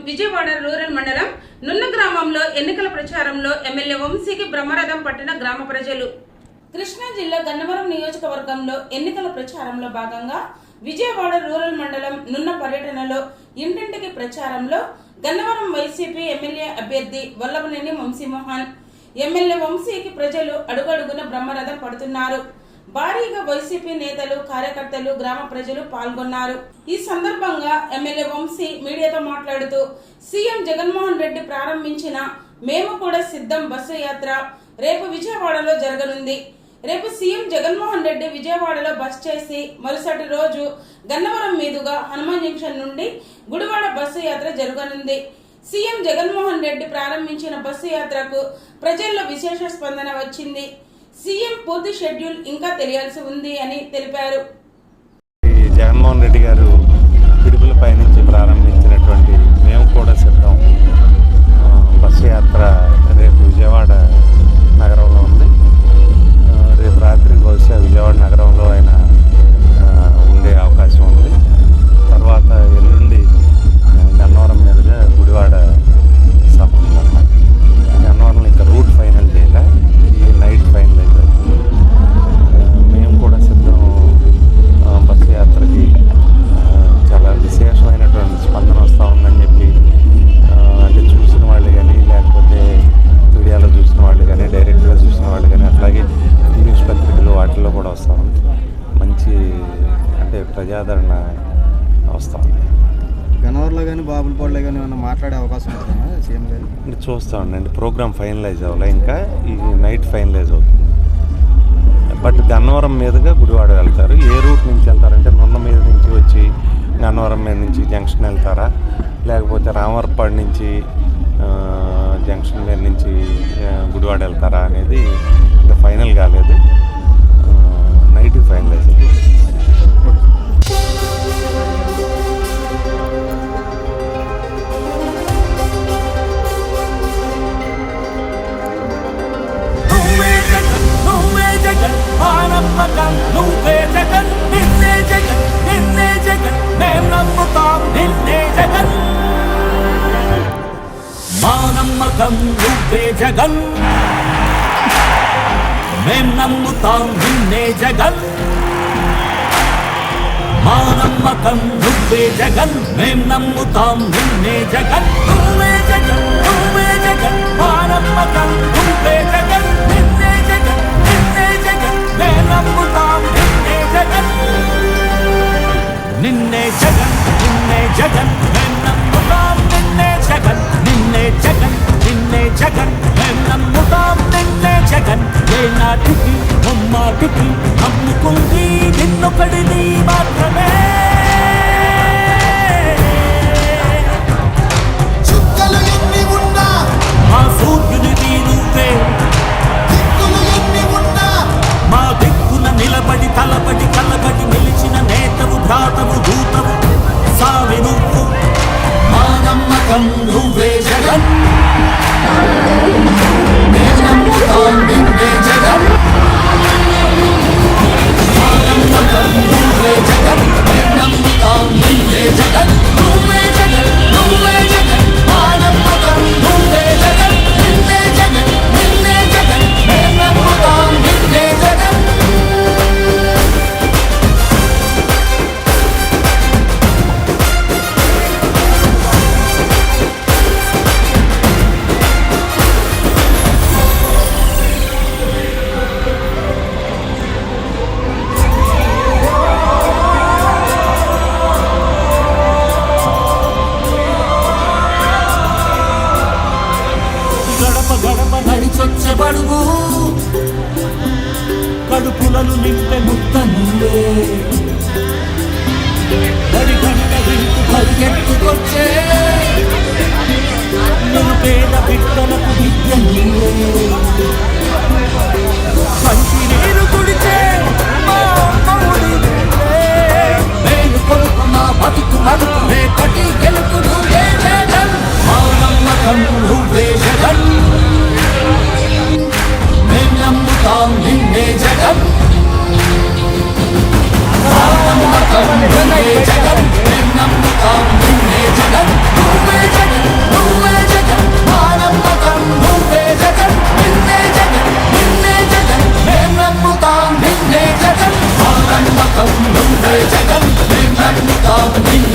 Vijayawada rural మండలం నున్న గ్రామంలో ఎన్నికల ప్రచారంలో ఎమ్మెల్యే వంశీకి బ్రహ్మరథం పట్టిన గ్రామ ప్రజలు. కృష్ణా జిల్లా గన్నవరం నియోజకవర్గంలో ఎన్నికల ప్రచారంలో భాగంగా విజయవాడ రూరల్ మండలం నున్న పర్యటనలో ఇంటింటికి ప్రచారంలో గన్నవరం వైసీపీ ఎమ్మెల్యే అభ్యర్థి వల్లభనేని వంశీమోహన్ ఎమ్మెల్యే వంశీకి ప్రజలు అడుగడుగున బ్రహ్మరథం పడుతున్నారు. భారీగా వైసీపీ నేతలు, కార్యకర్తలు, గ్రామ ప్రజలు పాల్గొన్నారు. ఈ సందర్భంగా ఎమ్మెల్యే వంశీ మీడియాతో మాట్లాడుతూ సీఎం జగన్మోహన్ రెడ్డి ప్రారంభించిన మేము కూడా సిద్ధం బస్సు యాత్ర రేపు విజయవాడలో జరగనుంది. రేపు సీఎం జగన్మోహన్ రెడ్డి విజయవాడలో బస్ చేసి మరుసటి రోజు గన్నవరం మీదుగా హనుమాన్ జంక్షన్ నుండి గుడివాడ బస్సు యాత్ర జరగనుంది. సీఎం జగన్మోహన్ రెడ్డి ప్రారంభించిన బస్సు యాత్రకు ప్రజల్లో విశేష స్పందన వచ్చింది. సీఎం పూర్తి షెడ్యూల్ ఇంకా తెలియాల్సి ఉంది అని తెలిపారు. జగన్మోహన్ రెడ్డి గారు పిడుగులపై నుంచి ప్రారంభించినటువంటి మేము కూడా సిద్ధం బస్సు యాత్ర రేపు విజయవాడ నగరంలో ఉంది. రేపు రాత్రి బహుశా విజయవాడ నగరంలో ఆయన ఉండే అవకాశం ఉంది. తర్వాత ఎల్లుండి గన్నవరం మీదుగా గుడివాడ సభ ఉందన్నమాట. గన్నవరంలో ఇంకా రూట్ ఫైనల్ చేయాలి, ఈ నైట్ ఫైనలైజ్ అవుతుంది. మేము కూడా సిద్ధం బస్సు యాత్రకి. చాలా విశేషమైనటువంటి స్పందన వస్తూ ఉందని చెప్పి అంటే చూసిన వాళ్ళు కానీ, లేకపోతే మీడియాలో చూసిన వాళ్ళు కానీ, డైరెక్ట్గా చూసిన వాళ్ళు కానీ, అట్లాగే ఇంగ్లీష్ పత్రికలు వాటిల్లో కూడా వస్తూ ఉంది. మంచి అంటే ప్రజాదరణ వస్తూ ఉంది. గన్నవరంలో కానీ బాబులపాడులో కానీ ఏమైనా మాట్లాడే అవకాశం ఉంటుందా సీఎం గారు? అంటే చూస్తూ ఉండండి, ప్రోగ్రామ్ ఫైనలైజ్ అవ్వాలి, ఇంకా ఈ నైట్ ఫైనలైజ్ అవుతుంది. బట్ గన్నవరం మీదుగా గుడివాడ వెళ్తారు. ఏ రూట్ నుంచి వెళ్తారంటే నున్న మీద నుంచి వచ్చి గన్నవరం మీద నుంచి జంక్షన్ వెళ్తారా, లేకపోతే రామవరపాడు నుంచి జంక్షన్ మీద నుంచి గుడివాడ వెళ్తారా అనేది ఇంకా ఫైనల్ కాలేదు. నైట్ ఫైనలైజ్ అవుతుంది. నువ్వే జగన్, నిన్నే జగన్, నిన్నే జగన్, మేం నమ్ముతాం నిన్నే జగన్. మా నమ్మకం నువ్వే జగన్, మేం నమ్ముతాం నిన్నే జగన్. మా నమ్మకం నువ్వే జగన్, మేం నమ్ముతాం నిన్నే జగన్. నువ్వే జగన్, నువ్వే జగన్, మా నమ్మకం నువ్వే జగన్, నిన్నే జగన్, నిన్నే జగన్, మేం నమ్ముతాం నిన్నే జగన్. నిన్నే జగన్, నిన్నే జగన్, మేం నమ్ముతాం నిన్నే జగన్. నిన్నే జగన్, నిన్నే జగన్, మేం నమ్ముతాం నిన్నే జగన్. ఏ నాటికి ముమ్మాటికి నమ్ముకుంది నిన్నొకడిని మాత్రమే. చుక్కలు ఎన్ని ఉన్నా మా సూర్యునిది నువ్వే, దిక్కులు ఎన్ని ఉన్నా మా దిక్కున నిలబడి తలబడి కలబడి నిలిచిన నేతవు, భ్రాతవు, దూతవు, సావి నువ్వు. మా నమ్మకం నువ్వే జగన్, మేం నమ్ముతాం నిన్నే జగన్. మా నమ్మకం నువ్వే జగన్, మేం నిన్నే